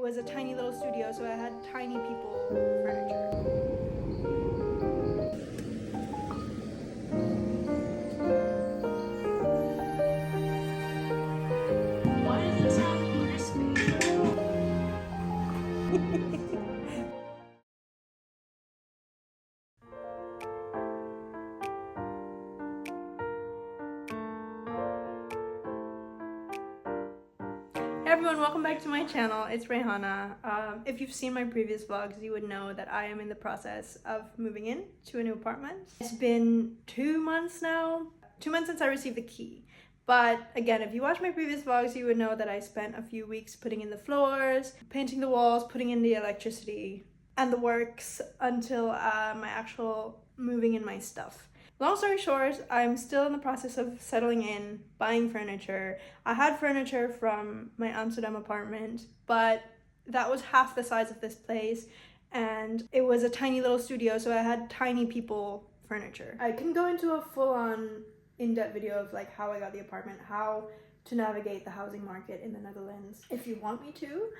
was a tiny little studio, so I had tiny people furniture. Why does it sound crispy? Hey everyone, welcome back to my channel. It's Rehana. If you've seen my previous vlogs, you would know that I am in the process of moving in to a new apartment. It's been 2 months now. 2 months since I received the key. But again, if you watch my previous vlogs, you would know that I spent a few weeks putting in the floors, painting the walls, putting in the electricity, and the works until my actual moving in my stuff. Long story short, I'm still in the process of settling in, buying furniture. I had furniture from my Amsterdam apartment, but that was half the size of this place, and it was a tiny little studio, so I had tiny people furniture. I can go into a full-on in-depth video of like how I got the apartment, how to navigate the housing market in the Netherlands if you want me to,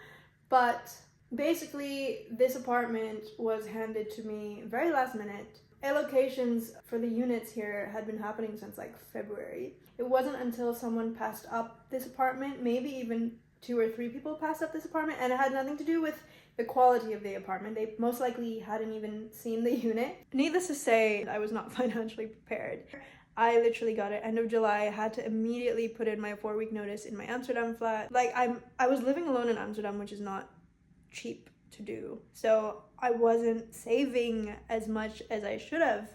but basically this apartment was handed to me very last minute. Allocations for the units here had been happening since like February. It wasn't until someone passed up this apartment, maybe even 2 or 3 people passed up this apartment, and it had nothing to do with the quality of the apartment. They most likely hadn't even seen the unit. Needless to say, I was not financially prepared. I literally got it end of July. I had to immediately put in my 4-week notice in my Amsterdam flat. Like I was living alone in Amsterdam, which is not cheap to do. So I wasn't saving as much as I should have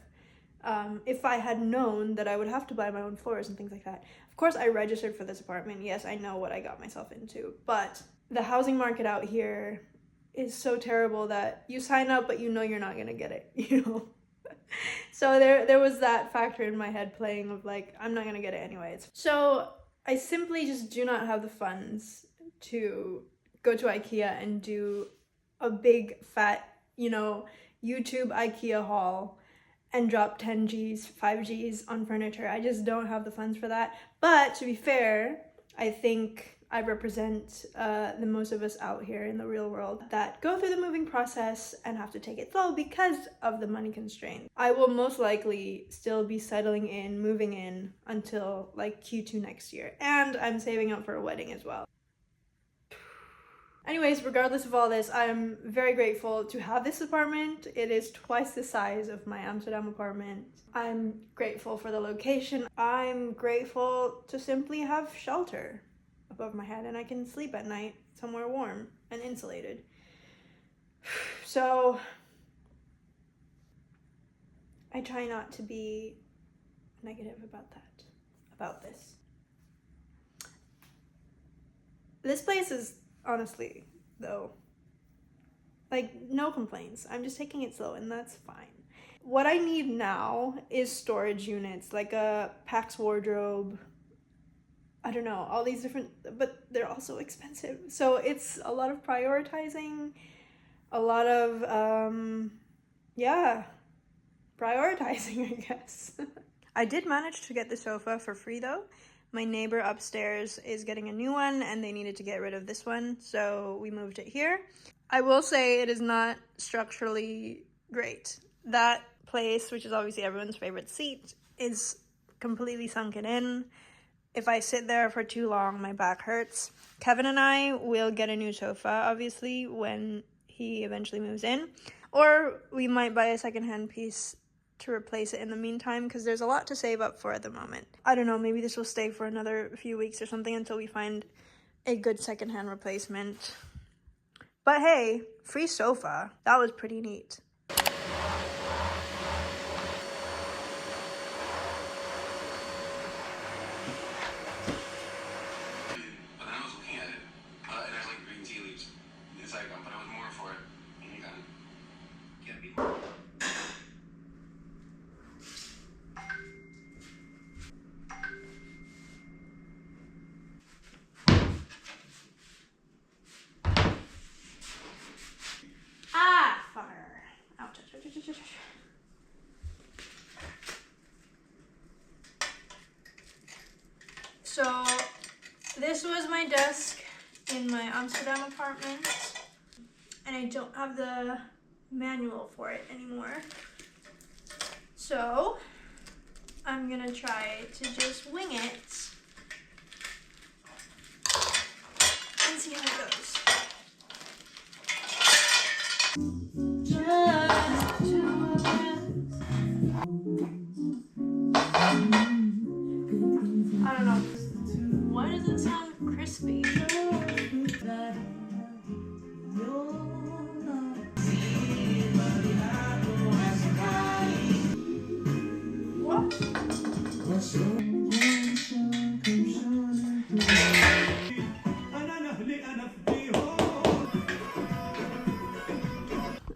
if I had known that I would have to buy my own floors and things like that. Of course, I registered for this apartment. Yes, I know what I got myself into, but the housing market out here is so terrible that you sign up, but you know you're not gonna get it, you know? So there was that factor in my head playing of like, I'm not gonna get it anyways. So I simply just do not have the funds to go to IKEA and do a big fat, you know, YouTube IKEA haul and drop 10 G's, 5 G's on furniture. I just don't have the funds for that. But to be fair, I think I represent the most of us out here in the real world that go through the moving process and have to take it slow because of the money constraint. I will most likely still be settling in, moving in until like Q2 next year. And I'm saving up for a wedding as well. Anyways, regardless of all this, I'm very grateful to have this apartment. It is twice the size of my Amsterdam apartment. I'm grateful for the location. I'm grateful to simply have shelter above my head and I can sleep at night somewhere warm and insulated. So I try not to be negative about this. This place is honestly, though, like, no complaints. I'm just taking it slow and that's fine. What I need now is storage units, like a Pax wardrobe. I don't know, all these different, but they're also expensive. So it's a lot of prioritizing, a lot of, prioritizing, I guess. I did manage to get the sofa for free though. My neighbor upstairs is getting a new one and they needed to get rid of this one, so we moved it here. I will say it is not structurally great. That place, which is obviously everyone's favorite seat, is completely sunken in. If I sit there for too long, my back hurts. Kevin and I will get a new sofa, obviously, when he eventually moves in. Or we might buy a secondhand piece to replace it in the meantime, because there's a lot to save up for at the moment. I don't know, maybe this will stay for another few weeks or something until we find a good secondhand replacement. But hey, free sofa. That was pretty neat. So this was my desk in my Amsterdam apartment. and I don't have the manual for it anymore. So I'm gonna try to just wing it and see how it goes. I don't know. Why does it sound crispy?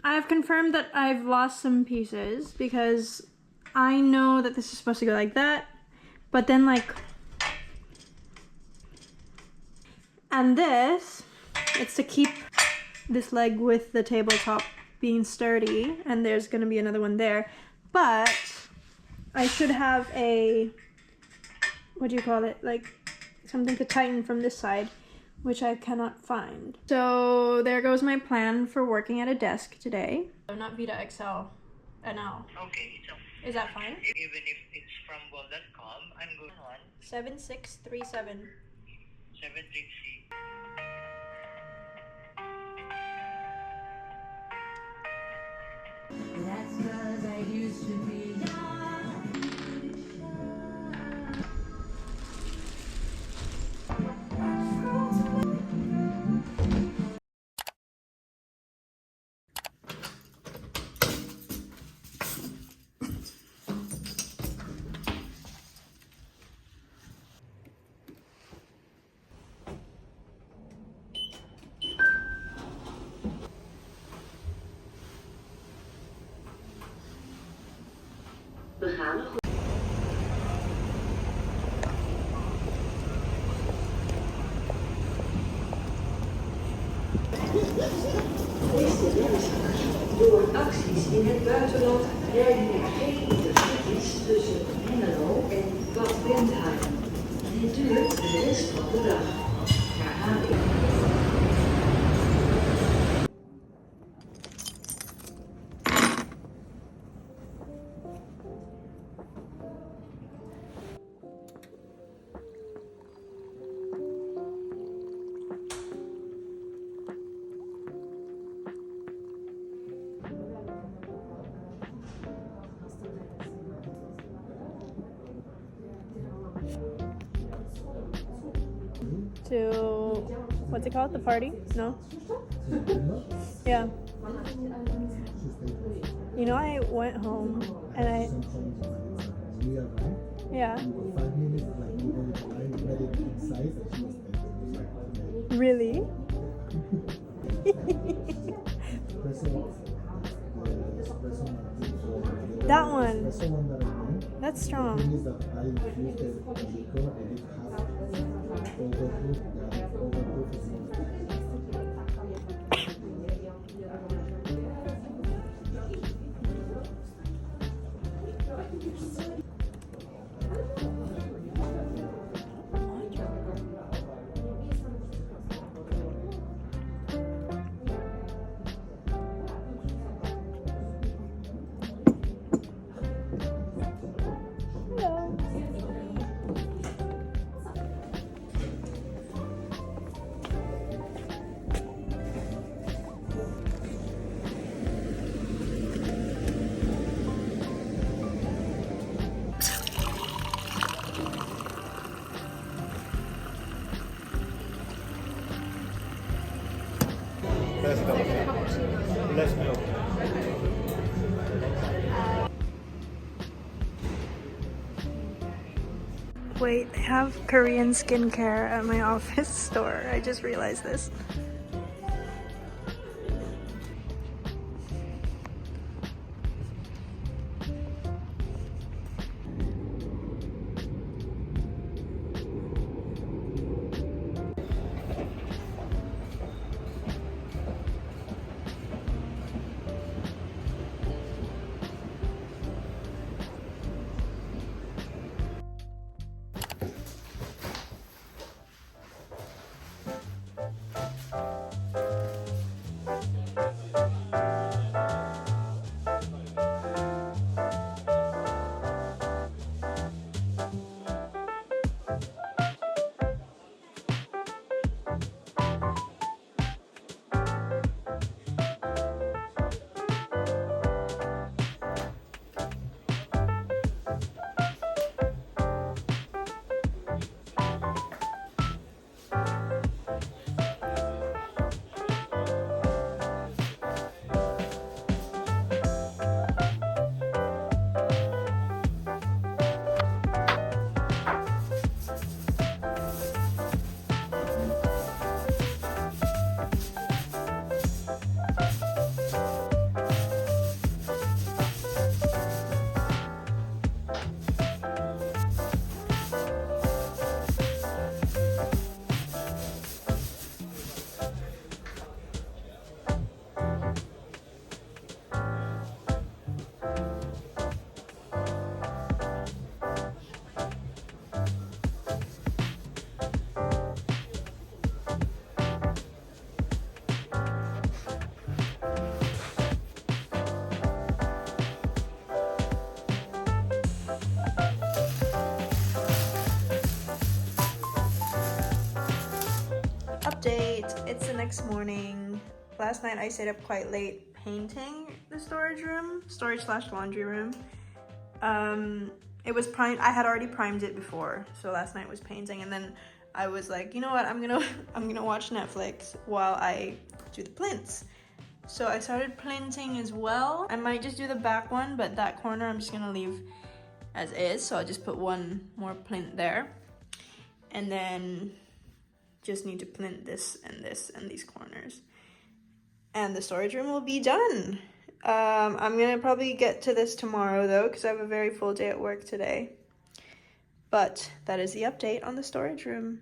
I've confirmed that I've lost some pieces because I know that this is supposed to go like that, but then like, and this, it's to keep this leg with the tabletop being sturdy, and there's gonna be another one there, but I should have a, what do you call it, like something to tighten from this side, which I cannot find. So there goes my plan for working at a desk today. Not Vita XL, NL. Okay, so Is that fine? even if it's from wall.com, I'm going on 7637. 736. That's 'cause I used to be young. Door acties in het buitenland rijden er geen intercities tussen Hengelo en Bad Bentheim. Dit duurt de rest van de dag. Herhaling. To, what's it called? The party? No? Yeah. You know, I went home and yeah. Really? That one. That's strong. Less milk. Wait, they have Korean skincare at my office store. I just realized this. painting. Last night I stayed up quite late painting the storage slash laundry room. It was primed. I had already primed it before, so last night was painting, and then I was like, you know what, I'm gonna watch Netflix while I do the plinths. So I started plinthing as well. I might just do the back one, but that corner I'm just gonna leave as is, so I'll just put one more plinth there, and then just need to plinth this and these corners, and the storage room will be done. I'm gonna probably get to this tomorrow though, because I have a very full day at work today. But that is the update on the storage room.